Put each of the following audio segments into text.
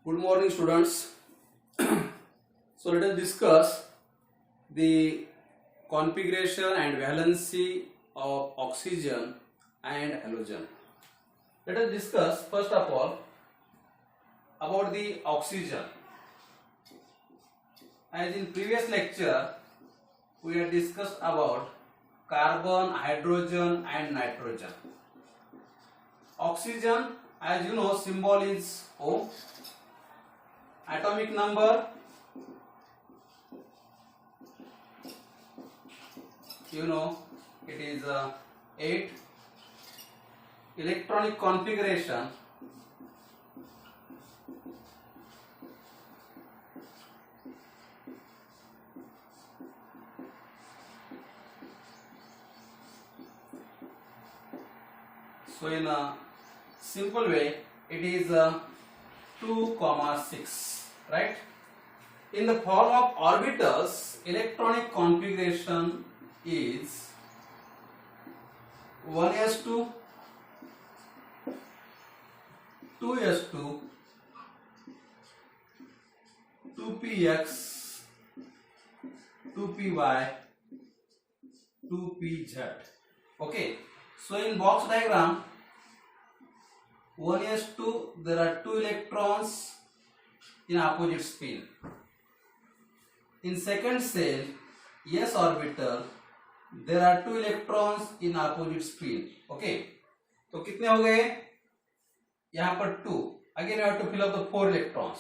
Good morning, students. So let us discuss the configuration and valency of oxygen and halogen. Let us discuss first of all about the oxygen. As in previous lecture, we had discussed about carbon, hydrogen and nitrogen. Oxygen, as you know, symbol is O. Atomic number, you know, it is 8. Electronic configuration, so in a simple way it is 2,6. Right? In the form of orbitals, electronic configuration is 1s2, 2s2, 2px, 2py, 2pz. Okay. So in box diagram, 1s2, there are 2 electrons in opposite spin. In second cell, s orbital, there are 2 electrons in opposite spin. Okay, तो कितने हो गए? यहाँ पर 2. Again, you have to fill up the 4 electrons.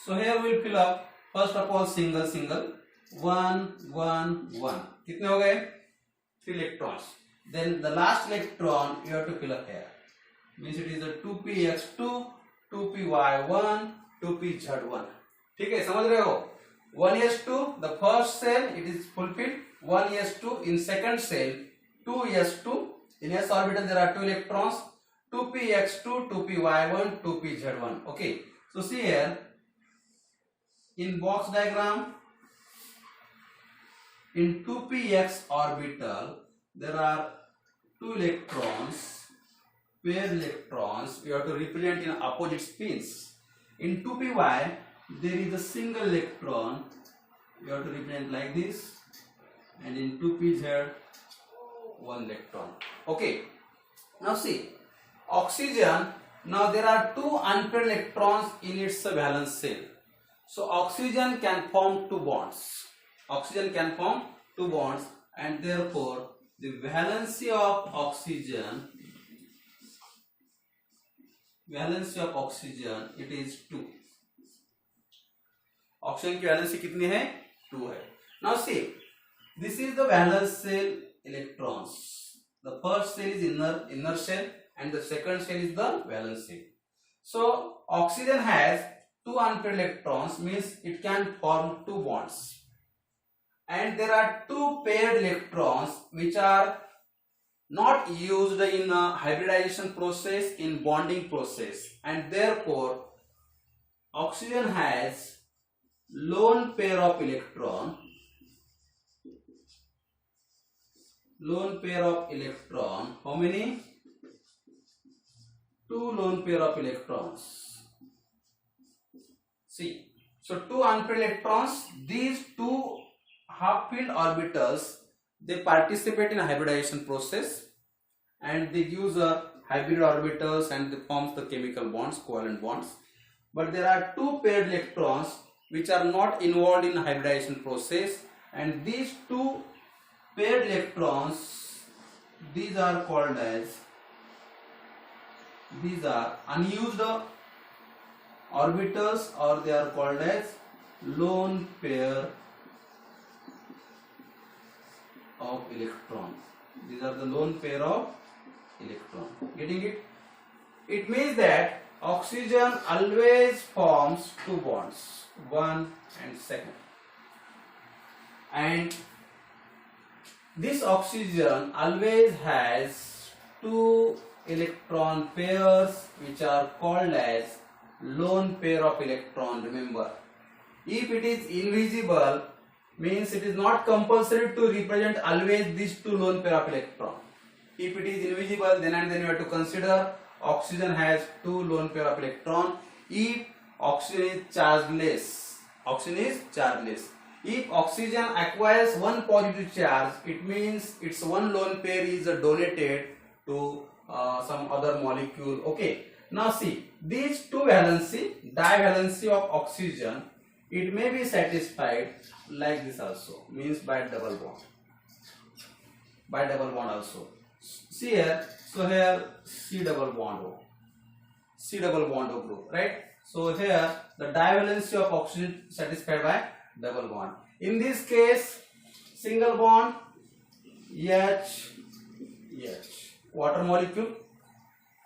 So here we will fill up first of all single. 1, 1, 1. कितने हो गए? 3 electrons. Then the last electron you have to fill up here. Means it is a 2px2, 2py1, 2pz1. ठीक है, समझ रहे हो? 1s2, the first cell it is fulfilled. 1s2 in second cell, 2s2 in s orbital there are 2 electrons. 2px2, 2py1, 2pz1. Okay, so see here in box diagram, in 2px orbital there are 2 electrons, paired electrons. You have to represent in opposite spins. In 2py, there is a single electron. You have to represent like this. And in 2pz, 1 electron. Okay. Now see, oxygen. Now there are 2 unpaired electrons in its valence shell. So oxygen can form 2 bonds. Oxygen can form 2 bonds, and therefore the valency of oxygen. Valency of oxygen, it is 2. Oxygen की valency कितनी है? 2 है. Now see, this is the valence shell electrons. The first cell is inner shell and the second shell is the valence shell. So oxygen has 2 unpaired electrons, means it can form 2 bonds. And there are 2 paired electrons which are not used in hybridization process, in bonding process, and therefore oxygen has lone pair of electron. Lone pair of electron. How many? 2 lone pair of electrons. See, so 2 unpaired electrons. These 2 half-filled orbitals, they participate in a hybridization process and they use hybrid orbitals and they forms the chemical bonds, covalent bonds. But there are 2 paired electrons which are not involved in hybridization process, and these 2 paired electrons, these are called as, these are unused orbitals, or they are called as lone pair of electron. These are the lone pair of electron. Getting it? It means that oxygen always forms 2 bonds, 1 and 2. And this oxygen always has 2 electron pairs which are called as lone pair of electron. Remember, if it is invisible, means it is not compulsory to represent always these 2 lone pair of electron. If it is invisible, then and then you have to consider oxygen has 2 lone pair of electron. If oxygen is chargeless. Oxygen is chargeless. If oxygen acquires one positive charge, it means its one lone pair is donated to some other molecule. Okay. Now see, these two valency, divalency of oxygen, it may be satisfied like this also, means by double bond. By double bond also. See here, so here C double bond O. C double bond O group, right? So here the divalency of oxygen satisfied by double bond. In this case, single bond H, water molecule,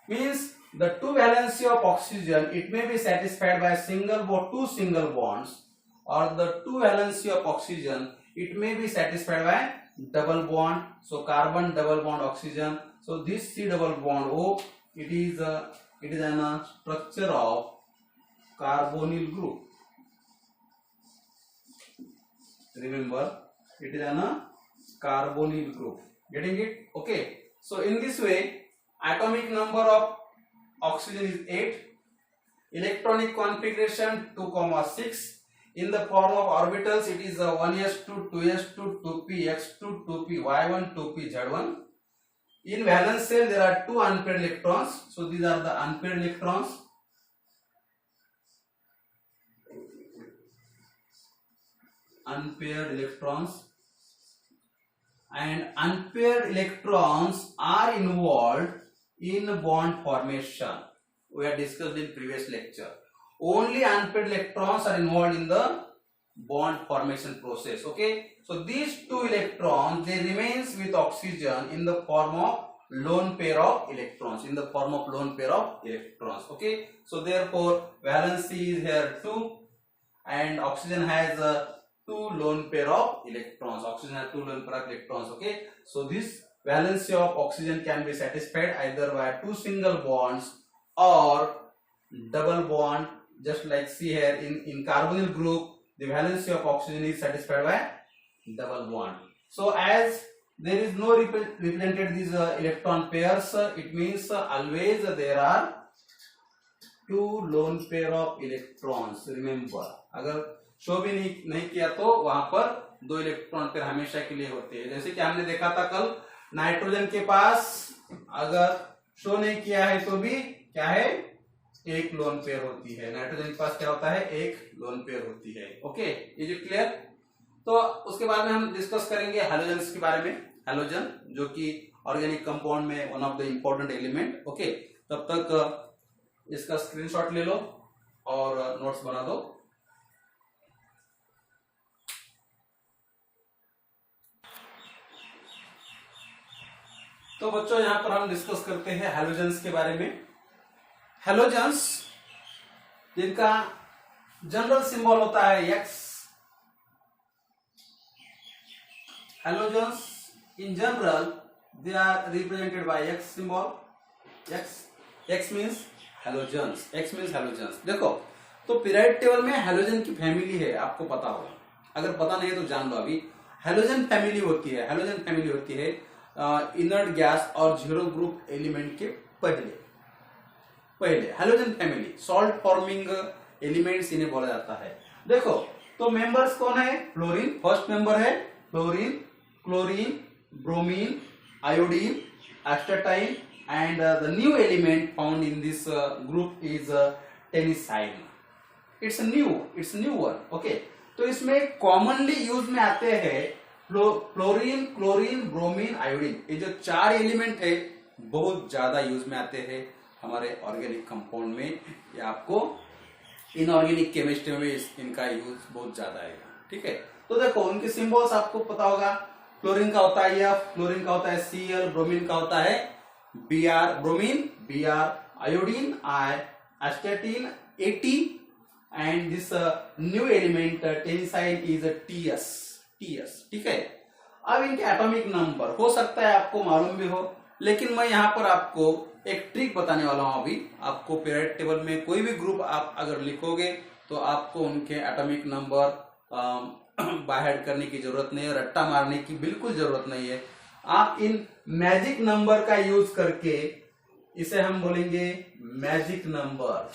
means the two valency of oxygen, it may be satisfied by single bond, two single bonds, or the two valency of oxygen, it may be satisfied by double bond. So carbon double bond oxygen. So this C double bond O, it is a structure of carbonyl group. Remember, it is a carbonyl group. Getting it? Okay. So in this way, atomic number of oxygen is 8. Electronic configuration 2,6. In the form of orbitals, it is 1s2, 2s2, 2p, x2, 2p, y1, 2p, z1. In valence shell, there are two unpaired electrons. So these are the unpaired electrons. Unpaired electrons. And unpaired electrons are involved in bond formation. We have discussed in previous lecture. Only unpaired electrons are involved in the bond formation process. Okay. So these two electrons, they remains with oxygen in the form of lone pair of electrons. Okay. So therefore valency is here 2 and oxygen has two lone pair of electrons. Okay. So this valency of oxygen can be satisfied either by two single bonds or double bond. Just like see here in carbonyl group, the valency of oxygen is satisfied by double bond. So as there is no represented these electron pairs, it means always there are two lone pair of electrons. Remember, अगर show भी नहीं किया तो वहां पर दो electron pair हमेशा के लिए होते हैं. जैसे कि हमने देखा था कल, नाइट्रोजन के पास अगर शो नहीं किया है तो भी क्या है, एक लोन पेयर होती है. नाइट्रोजन के पास क्या होता है, एक लोन पेयर होती है. Okay, is it clear? तो उसके बाद में हम डिस्कस करेंगे हैलोजन्स के बारे में. हैलोजन जो कि ऑर्गेनिक कंपाउंड में one of the important element. Okay, तब तक इसका स्क्रीनशॉट ले लो और नोट्स बना दो. तो बच्चों यहां पर हम डिस्कस करते हैं हैलोजन्स के बारे में. हैलोजन्स जिनका जनरल सिंबल होता है X. Halogens in general they are represented by X symbol. X means halogens. देखो, तो पीरियोडिक टेबल में हैलोजन की फैमिली है, आपको पता होगा. अगर पता नहीं है तो जान लो. अभी हैलोजन फैमिली होती है इनर्ट गैस और जीरो ग्रुप एलिमेंट के पहले halogen family. Salt forming elements इन्हें बोला जाता है. देखो, तो मेंबर्स कौन है? फ्लोरीन. फर्स्ट मेंबर है fluorine, chlorine, bromine, iodine, एस्टाटाइन, and the new element found in this group is टेनिसाइन. it's new one. okay, तो इसमें कॉमनली यूज में आते हैं फ्लोरीन, क्लोरीन, ब्रोमीन, आयोडीन. ये जो चार एलिमेंट है बहुत ज्यादा यूज में आते हैं हमारे ऑर्गेनिक कंपाउंड में. ये आपको इनऑर्गेनिक केमिस्ट्री में इनका यूज बहुत ज्यादा आएगा. ठीक है, तो देखो उनके सिंबल्स आपको पता होगा. क्लोरीन का होता है F, क्लोरीन का होता है Cl, ब्रोमीन का होता है Br, bromine Br, iodine I, astatine At, and this new element टेनिसाइन is TS. ठीक है. अब इनके एटॉमिक नंबर हो सकता है आपको मालूम भी हो, लेकिन मैं यहाँ पर आपको एक ट्रिक बताने वाला हूं. अभी आपको पीरियोडिक टेबल में कोई भी ग्रुप आप अगर लिखोगे तो आपको उनके एटॉमिक नंबर बाहर करने की जरूरत नहीं है, रट्टा मारने की बिल्कुल जरूरत नहीं है. आप इन मैजिक नंबर का यूज करके, इसे हम बोलेंगे मैजिक नंबर.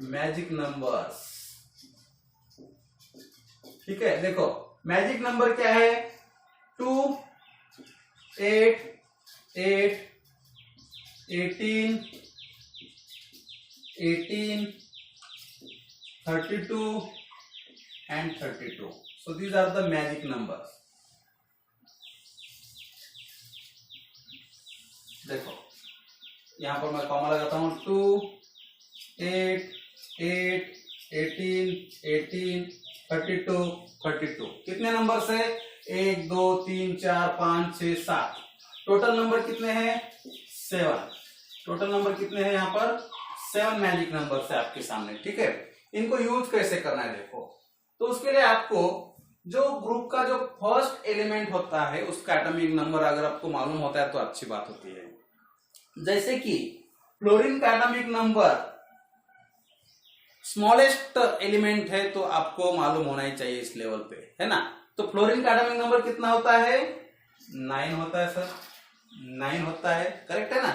Magic numbers. ठीक है, देखो मैजिक नंबर क्या है? 2, 8, 8, 18, 18, 32 and 32. So these are the magic numbers. देखो यहां पर मैं कॉमा लगाता हूं। 2, 8, 8, 18, 18, 32, 32। कितने नंबर से? 1, 2, 3, 4, 5, 6, 7। टोटल नंबर कितने हैं? 7। टोटल नंबर कितने हैं यहाँ पर? 7 मैजिक नंबर है आपके सामने। ठीक है, इनको यूज कैसे करना है देखो। तो उसके लिए आपको जो ग्रुप का जो फर्स्ट एलिमेंट होता है उसका एटॉमिक नंबर अगर आपको मालूम होता है तो अच्छी बात होती है। जैसे कि फ्लोरीन का एटॉमिक नंबर स्मॉलेस्ट एलिमेंट है तो आपको मालूम होना ही चाहिए इस लेवल पे, है ना। तो फ्लोरीन का एटॉमिक नंबर कितना होता है? 9 होता है सर, 9 होता है, करेक्ट है ना।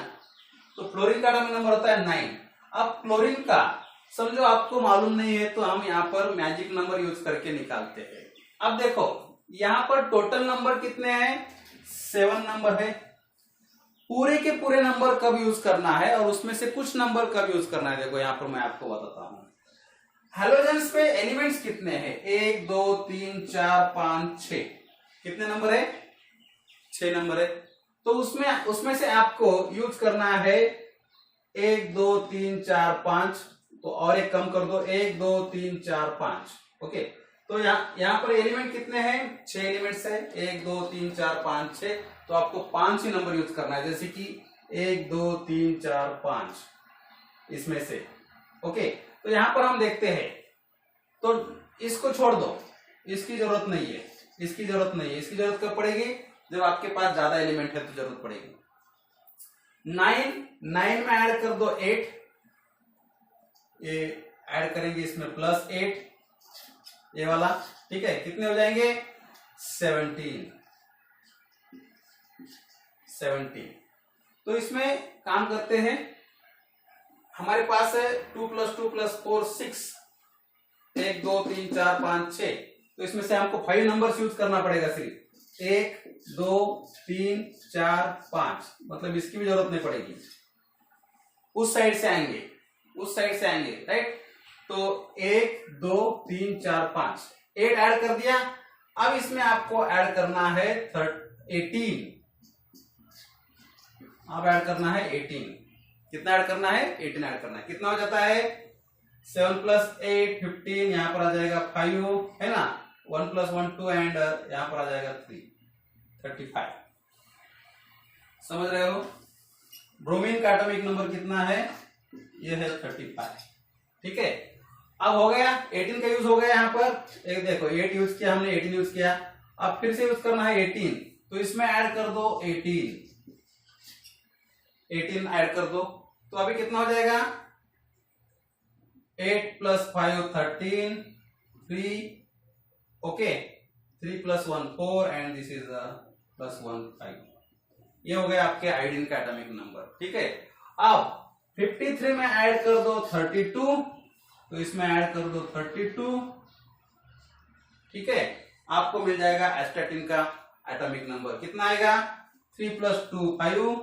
तो फ्लोरीन का एटॉमिक नंबर होता है 9। अब फ्लोरीन का समझो आपको मालूम नहीं है तो हम यहाँ पर मैजिक नंबर यूज करके निकालते हैं। अब देखो यहाँ पर टोटल नंबर कितने हैं? 7 नंबर है। पूरे के पूरे नंबर कब यूज करना है और उसमें से कुछ नंबर कब यूज करना है, देखो यहाँ पर मैं आपको बताता हूँ। हेलोजेंस पे एलिमेंट्स कितने हैं? 1, 2, 3, 4, 5, 6। कितने नंबर है? 6 नंबर है। तो उसमें से आपको यूज करना है 1, 2, 3, 4, 5। तो और एक कम कर दो, 1, 2, 3, 4, 5। ओके, तो यहाँ पर एलिमेंट कितने हैं? 6 एलिमेंट्स है। 1, 2, 3, 4, 5, 6। तो आपको 5 ही नंबर यूज करना है, जैसे कि 1, 2, 3, 4, 5 इसमें से। ओके, तो यहां पर हम देखते हैं तो इसको छोड़ दो, इसकी जरूरत नहीं है, इसकी जरूरत नहीं है। इसकी जरूरत कब पड़ेगी? जब आपके पास ज्यादा एलिमेंट है तो जरूरत पड़ेगी। 9 में ऐड कर दो 8, ये ऐड करेंगे इसमें प्लस 8 ये वाला। ठीक है, कितने हो जाएंगे? 17। तो इसमें काम करते हैं, हमारे पास है 2 + 2 + 4 6। 1, 2, 3, 4, 5, 6। तो इसमें से हमको 5 नंबर्स यूज करना पड़ेगा सिर्फ। 1, 2, 3, 4, 5, मतलब इसकी भी जरूरत नहीं पड़ेगी। उस साइड से आएंगे, उस साइड से आएंगे, राइट। तो 1, 2, 3, 4, 5 8 ऐड कर दिया। अब इसमें आपको ऐड करना है 18। अब ऐड करना है 18। कितना ऐड करना है? 18 ऐड करना है। कितना हो जाता है? 7 + 8 15। यहां पर आ जाएगा 5, है ना। 1 + 1 2 एंड यहां पर आ जाएगा 3 35। समझ रहे हो? ब्रोमीन का एटॉमिक नंबर कितना है? ये है 35। ठीक है, अब हो गया 18 का यूज हो गया। यहाँ पर एक देखो 8 यूज किया हमने, 18 यूज किया। अब फिर से यूज करना है 18, तो इसमें ऐड कर दो 18 ऐड कर दो। तो अभी कितना हो जाएगा? 8 + 5 13 3। Okay, 3 + 1 4 and this is +1 5। ये हो गया आपके आयोडीन का एटॉमिक नंबर। ठीक है, अब 53 में ऐड कर दो 32, तो इसमें ऐड कर दो 32। ठीक है, आपको मिल जाएगा एस्टाटिन का एटॉमिक नंबर। कितना आएगा? 3 + 2 5।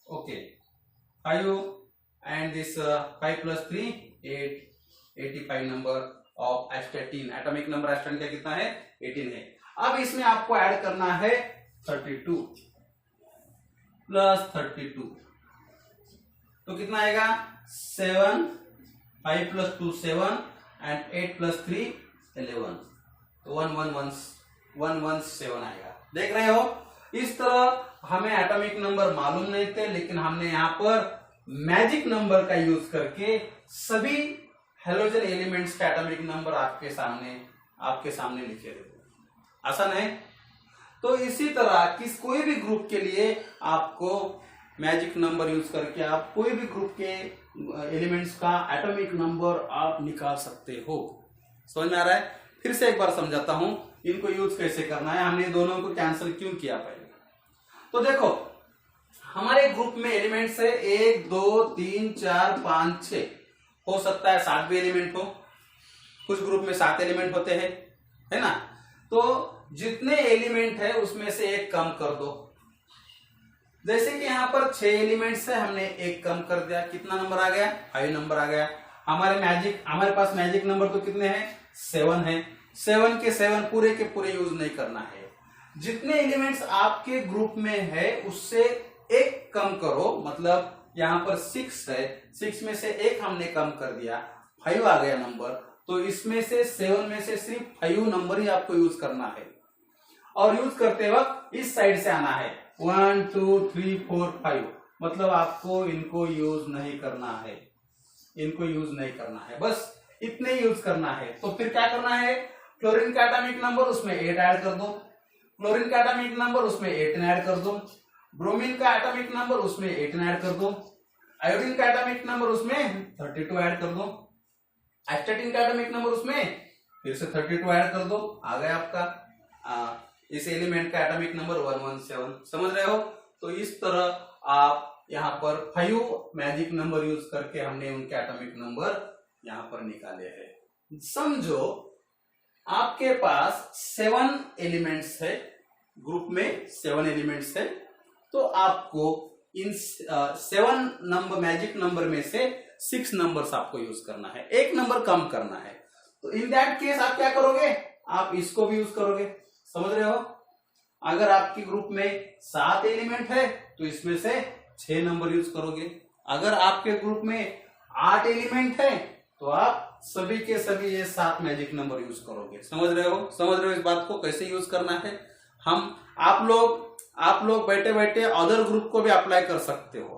Okay, 5 and this 5 + 3 8। 85 number of astatine. Atomic number astatine का कितना है? 18 है। अब इसमें आपको ऐड करना है 32 + 32। तो कितना आएगा? 7 5 + 2 7 एंड 8 + 3 11। तो 1117 आएगा। देख रहे हो? इस तरह हमें एटॉमिक नंबर मालूम नहीं थे, लेकिन हमने यहाँ पर मैजिक नंबर का यूज करके सभी हेलोजन एलिमेंट्स का एटॉमिक नंबर आपके सामने लिखे थे। आसान है। तो इसी तरह कोई भी ग्रुप के लिए आपको मैजिक नंबर यूज करके आप कोई भी ग्रुप के एलिमेंट्स का एटॉमिक नंबर आप निकाल सकते हो। समझ में आ रहा है? फिर से एक बार समझाता हूं इनको यूज कैसे करना है। हमने दोनों को कैंसिल क्यों किया पहले। तो देखो हमारे ग्रुप में एलिमेंट्स है 1 2 3 4 5 6, हो सकता है 7 भी एलिमेंट हो, कुछ ग्रुप में 7 एलिमेंट होते हैं, है ना। तो जितने एलिमेंट है उसमें से एक कम कर दो। जैसे कि यहाँ पर 6 एलिमेंट्स है, हमने एक कम कर दिया, कितना नंबर आ गया? 5 नंबर आ गया। हमारे पास मैजिक नंबर तो कितने हैं? 7 है। 7 के 7 पूरे के पूरे यूज नहीं करना है। जितने एलिमेंट्स आपके ग्रुप में है उससे एक कम करो, मतलब यहाँ पर 6 है, 6 में से एक हमने कम कर दिया, 5 आ गया नंबर। तो इसमें से 7 में से सिर्फ 5 नंबर ही आपको यूज करना है, और यूज करते वक्त इस साइड से आना है। 1 2 3 4 5, मतलब आपको इनको यूज नहीं करना है, इनको यूज नहीं करना है, बस इतने यूज करना है। तो फिर क्या करना है? क्लोरीन का एटॉमिक नंबर उसमें 8 ऐड कर दो, क्लोरीन का एटॉमिक नंबर उसमें 8 ऐड कर दो, ब्रोमीन का एटॉमिक नंबर उसमें 8 ऐड कर दो, आयोडीन का एटॉमिक नंबर उसमें 32 ऐड कर दो, एस्टेटिन का एटॉमिक नंबर उसमें फिर से 32 ऐड कर दो, आ गया आपका इस एलिमेंट का एटॉमिक नंबर 117। समझ रहे हो? तो इस तरह आप यहाँ पर 5 मैजिक नंबर यूज करके हमने उनके एटॉमिक नंबर यहाँ पर निकाले हैं। समझो आपके पास 7 एलिमेंट्स है, ग्रुप में 7 एलिमेंट्स है, तो आपको इन 7 नंबर मैजिक नंबर में से 6 नंबर्स आपको यूज करना है, एक नंबर कम करना है। तो इन दैट केस आप क्या करोगे? आप इसको भी यूज करोगे। समझ रहे हो? अगर आपके ग्रुप में 7 एलिमेंट है तो इसमें से 6 नंबर यूज करोगे। अगर आपके ग्रुप में 8 एलिमेंट है तो आप सभी के सभी ये 7 मैजिक नंबर यूज करोगे। समझ रहे हो? समझ रहे हो इस बात को कैसे यूज करना है? आप लोग बैठे बैठे अदर ग्रुप को भी अप्लाई कर सकते हो,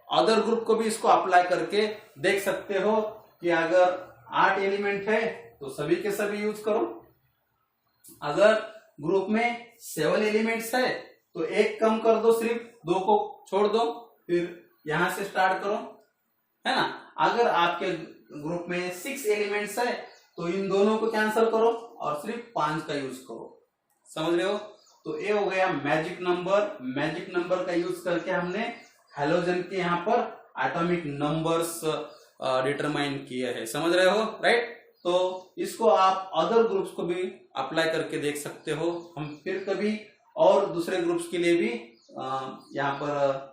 अदर ग्रुप को भी इसको अप्लाई करके देख सकते हो कि अगर 8 एलिमेंट है तो सभी के सभी यूज करो, अगर ग्रुप में 7 एलिमेंट्स है तो एक कम कर दो, सिर्फ 2 को छोड़ दो, फिर यहां से स्टार्ट करो, है ना। अगर आपके ग्रुप में 6 एलिमेंट्स है तो इन दोनों को कैंसिल करो और सिर्फ 5 का यूज करो। समझ रहे हो? तो ये हो गया मैजिक नंबर। मैजिक नंबर का यूज करके हमने हैलोजन के यहाँ पर एटॉमिक नंबर्स डिटरमाइन किए हैं। समझ रहे हो? राइट। तो इसको आप अदर ग्रुप्स को भी अप्लाई करके देख सकते हो। हम फिर कभी और दूसरे ग्रुप्स के लिए भी यहाँ पर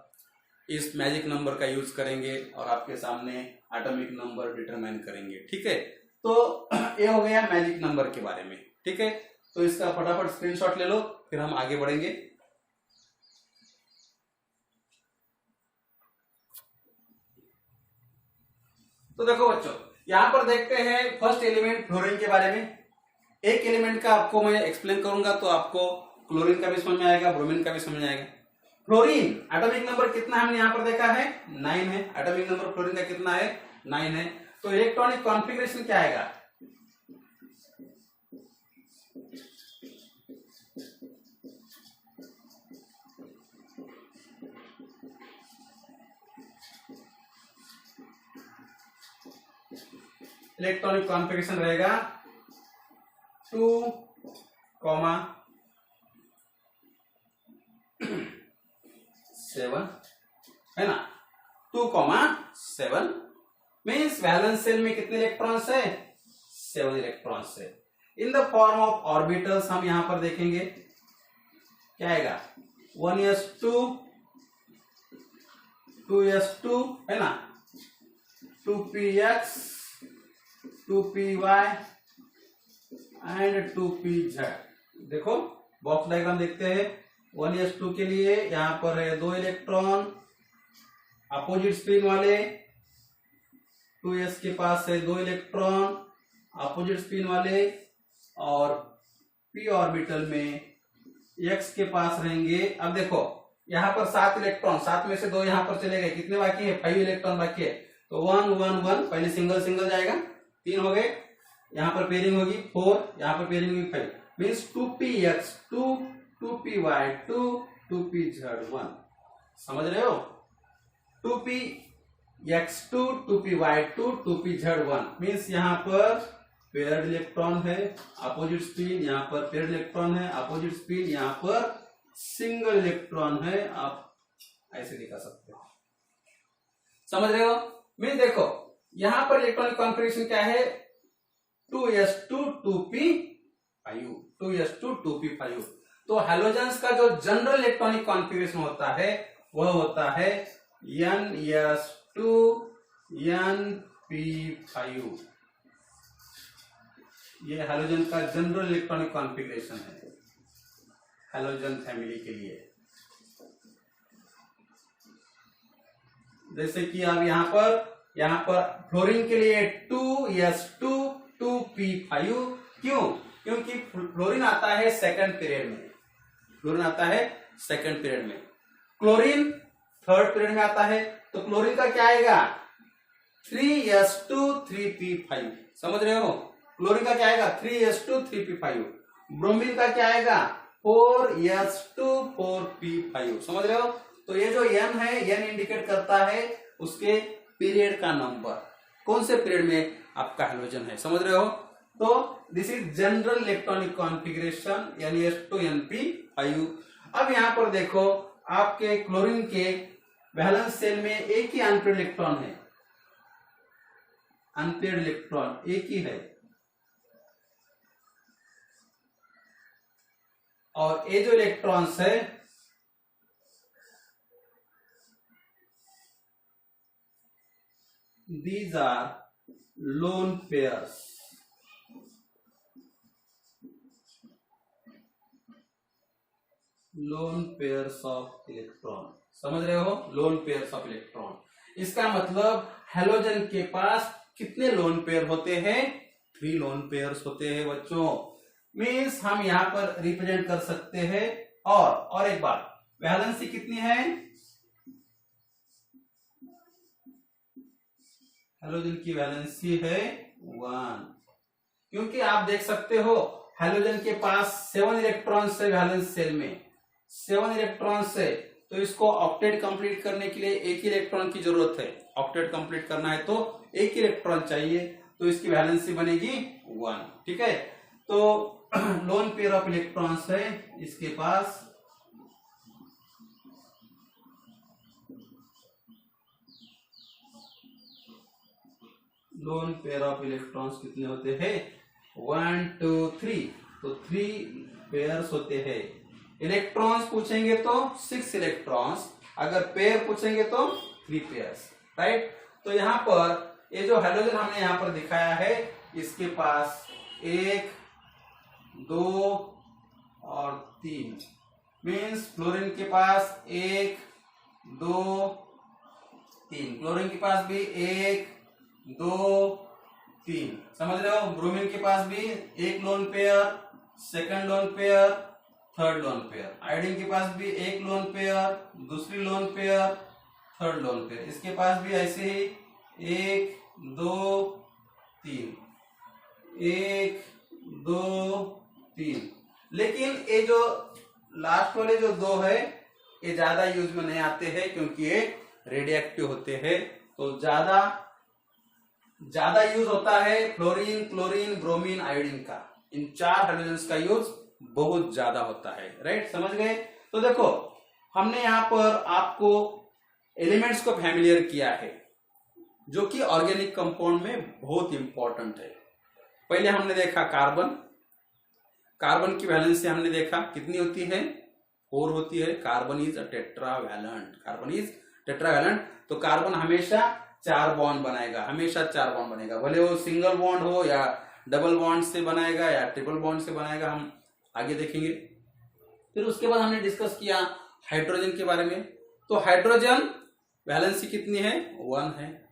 इस मैजिक नंबर का यूज करेंगे और आपके सामने एटॉमिक नंबर डिटरमाइन करेंगे। ठीक है? तो ये हो गया मैजिक नंबर के बारे में। ठीक है? तो इसका फटाफट स्क्रीनशॉट ले लो, फिर हम आगे बढ़ेंगे। तो देखो बच्चों, यहां पर देखते हैं फर्स्ट एलिमेंट फ्लोरीन के बारे में। एक एलिमेंट का आपको मैं एक्सप्लेन करूंगा तो आपको क्लोरीन का भी समझ में आएगा, ब्रोमीन का भी समझ में आएगा। फ्लोरीन एटॉमिक नंबर कितना हमने यहां पर देखा है? 9 है। एटॉमिक नंबर फ्लोरीन का कितना है? 9 है। तो इलेक्ट्रॉनिक कॉन्फ़िगरेशन क्या आएगा? इलेक्ट्रॉनिक कॉन्फ़िगरेशन रहेगा 2, 7, है ना। 2, 7 मीन्स वैलेंस शेल में कितने इलेक्ट्रॉन्स है? 7 इलेक्ट्रॉन्स है। In the form of orbitals हम यहां पर देखेंगे क्या आएगा? 1s2, 2s2, है ना, 2px, 2py एंड 2pz। देखो बॉक्स डायग्राम देखते हैं। 1s2 के लिए यहां पर है 2 इलेक्ट्रॉन अपोजिट स्पिन वाले, 2s के पास है 2 इलेक्ट्रॉन अपोजिट स्पिन वाले, और p ऑर्बिटल में x के पास रहेंगे। अब देखो यहां पर 7 इलेक्ट्रॉन, 7 में से 2 यहां पर चले गए, कितने बाकी है? 5 इलेक्ट्रॉन बाकी है। तो 1 1 1 पहले सिंगल सिंगल जाएगा, 3 हो गए, यहां पर पेयरिंग होगी 4, यहां पर पेयरिंग होगी 5, मीन्स 2px 2, 2py 2, 2pz 1। समझ रहे हो? 2px 2, 2py 2, 2pz 1 मीन्स यहां पर पेयर्ड इलेक्ट्रॉन है अपोजिट स्पिन, यहां पर पेयर्ड इलेक्ट्रॉन है अपोजिट स्पिन, यहां पर सिंगल इलेक्ट्रॉन है ऐसे दिखा सकते हो, समझ रहे हो। मीन देखो यहां पर इलेक्ट्रॉनिक कॉन्फ़िगरेशन क्या है, 2s2 2p5, 2s2 2p5। तो हैलोजेंस का जो जनरल इलेक्ट्रॉनिक कॉन्फ़िगरेशन होता है वह होता है ns2 np5। ये हैलोजन का जनरल इलेक्ट्रॉनिक कॉन्फ़िगरेशन है हैलोजन फैमिली के लिए। जैसे कि अब यहां पर फ्लोरीन के लिए 2s2 2p5, क्यों, क्योंकि फ्लोरीन आता है सेकंड पीरियड में, फ्लोरीन आता है सेकंड पीरियड में, क्लोरीन थर्ड पीरियड में आता है। तो क्लोरीन का क्या आएगा 3s2 3p5, समझ रहे हो। क्लोरीन का क्या आएगा 3s2 3p5। ब्रोमीन का क्या आएगा 4s2 4p5, समझ रहे हो। तो ये जो n है, n इंडिकेट करता है उसके पीरियड का नंबर, कौन से पीरियड में आपका हैलोजन है, समझ रहे हो। तो this is general electronic configuration ns2 np5। अब यहां पर देखो आपके क्लोरीन के वैलेंस सेल में एक ही अनपेयर्ड इलेक्ट्रॉन है, अनपेयर्ड इलेक्ट्रॉन एक ही है, और ये जो इलेक्ट्रॉन्स है these are lone pairs, lone pairs of electron, समझ रहे हो, लोन पेयर्स ऑफ इलेक्ट्रॉन। इसका मतलब हैलोजन के पास कितने लोन पेयर होते हैं, 3 लोन पेयर्स होते हैं बच्चों। मीन्स हम यहां पर रिप्रेजेंट कर सकते हैं। और एक बात, वैलेंसी कितनी है, हैलोजन की वैलेंसी है 1, क्योंकि आप देख सकते हो हैलोजन के पास 7 इलेक्ट्रॉन्स है वैलेंस सेल में, 7 इलेक्ट्रॉन्स है। तो इसको ऑक्टेट कंप्लीट करने के लिए एक ही इलेक्ट्रॉन की जरूरत है, ऑक्टेट कंप्लीट करना है तो एक ही इलेक्ट्रॉन चाहिए, तो इसकी वैलेंसी बनेगी 1, ठीक है। तो लोन पेयर ऑफ इलेक्ट्रॉन्स है इसके पास, लोन पेयर ऑफ इलेक्ट्रॉन्स कितने होते हैं 1 2 3, तो 3 पेयर्स होते हैं। इलेक्ट्रॉन्स पूछेंगे तो 6 इलेक्ट्रॉन्स, अगर पेयर पूछेंगे तो 3 पेयर्स, राइट। तो यहां पर ये जो हैलोजन हमने यहां पर दिखाया है इसके पास 1 2 और 3, मीन्स फ्लोरीन के पास 1 2 3, क्लोरीन के पास भी 1 2 3, समझ रहे हो। ब्रोमीन के पास भी एक lone pair, second lone pair, third lone pair. Iodine के पास भी एक लोन पेयर, दूसरी lone pair, third lone pair. इसके पास भी ऐसे ही 1 2 3, 1 2 3। लेकिन ये जो लास्ट वाले जो 2 है ये ज्यादा यूज में नहीं आते हैं, क्योंकि ये रेडियो एक्टिव होते हैं। तो ज्यादा यूज होता है फ्लोरीन, क्लोरीन, ब्रोमीन, आयोडीन का। इन 4 हाइड्रोजन्स का यूज बहुत ज्यादा होता है, राइट, समझ गए। तो देखो हमने यहां पर आपको एलिमेंट्स को फैमिलियर किया है जो कि ऑर्गेनिक कंपाउंड में बहुत इंपॉर्टेंट है। पहले हमने देखा कार्बन, कार्बन की वैलेंसी हमने देखा कितनी होती है 4 होती है। Carbon is a tetravalent, carbon is tetravalent. तो कार्बन हमेशा 4 बॉन्ड बनाएगा, हमेशा 4 बॉन्ड बनेगा, भले वो सिंगल बॉन्ड हो या डबल बॉन्ड से बनाएगा या ट्रिपल बॉन्ड से बनाएगा, हम आगे देखेंगे। फिर उसके बाद हमने डिस्कस किया हाइड्रोजन के बारे में। तो हाइड्रोजन वैलेंसी कितनी है 1 है।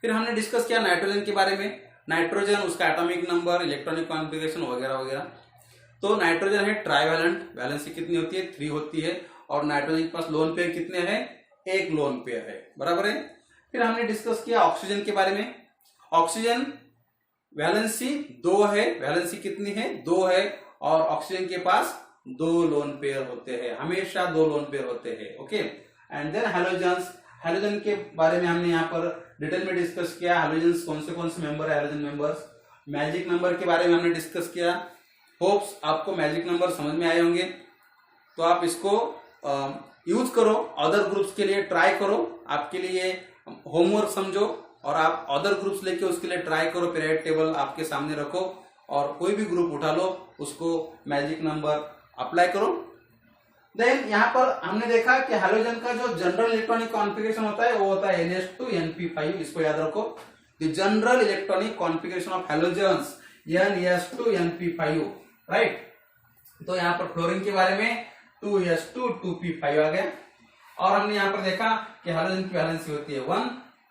फिर हमने डिस्कस किया नाइट्रोजन के बारे में। नाइट्रोजन, उसका एटॉमिक नंबर, इलेक्ट्रॉनिक कॉन्फ़िगरेशन वगैरह वगैरह। तो नाइट्रोजन है ट्राइवैलेंट, वैलेंसी कितनी होती है 3 होती है। और नाइट्रोजन के पास लोन पेयर कितने हैं, 1 लोन पेयर है, बराबर है। फिर हमने डिस्कस किया ऑक्सीजन के बारे में। ऑक्सीजन वैलेंसी 2 है, वैलेंसी कितनी है 2 है। और ऑक्सीजन के पास 2 लोन पेयर होते हैं, हमेशा 2 लोन पेयर होते हैं, okay. And then halogens, halogen के बारे में हमने यहाँ पर डिटेल में डिस्कस किया। हैलोजन्स कौन से मेंबर है, हैलोजन मेंबर्स। मैजिक नंबर के बारे में हमने डिस्कस किया। होप्स आपको मैजिक नंबर समझ में आए होंगे। तो आप इसको यूज करो, अदर ग्रुप्स के लिए ट्राई करो, आपके लिए होमवर्क समझो और आप अदर ग्रुप्स लेके उसके लिए ट्राई करो। पीरियड टेबल आपके सामने रखो और कोई भी ग्रुप उठा लो, उसको मैजिक नंबर अप्लाई करो। देन यहाँ पर हमने देखा कि हैलोजन का जो जनरल इलेक्ट्रॉनिक कॉन्फ़िगरेशन होता है वो होता है NS2 Np5, इसको याद रखो। The general electronic configuration of halogens NS2 Np5, right. तो यहाँ पर फ्लोरीन के बारे में 2s2 2p5 आ गया। और हमने यहाँ पर देखा कि हैलोजन की वैलेंसी होती है 1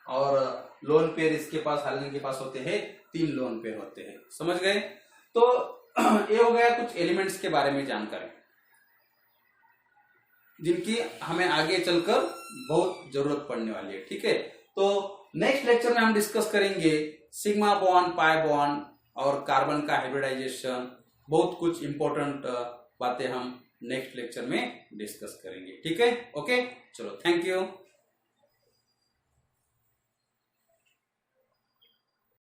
और लोन पेयर इसके पास, हैलोजन के पास होते हैं 3 लोन पेयर होते हैं। समझ गए? तो ये हो गया कुछ एलिमेंट्स के बारे में जानकारी, जिनकी हमें आगे चलकर बहुत जरूरत पड़ने वाली है। ठीक है, तो नेक्स्ट लेक्चर में हम डिस्कस करेंगे सिग्मा बॉन्ड, पाई बॉन्ड और कार्बन का हाइब्रिडाइजेशन। बहुत कुछ इंपॉर्टेंट बातें हम नेक्स्ट लेक्चर में डिस्कस करेंगे। ठीक है, ओके, चलो, थैंक यू।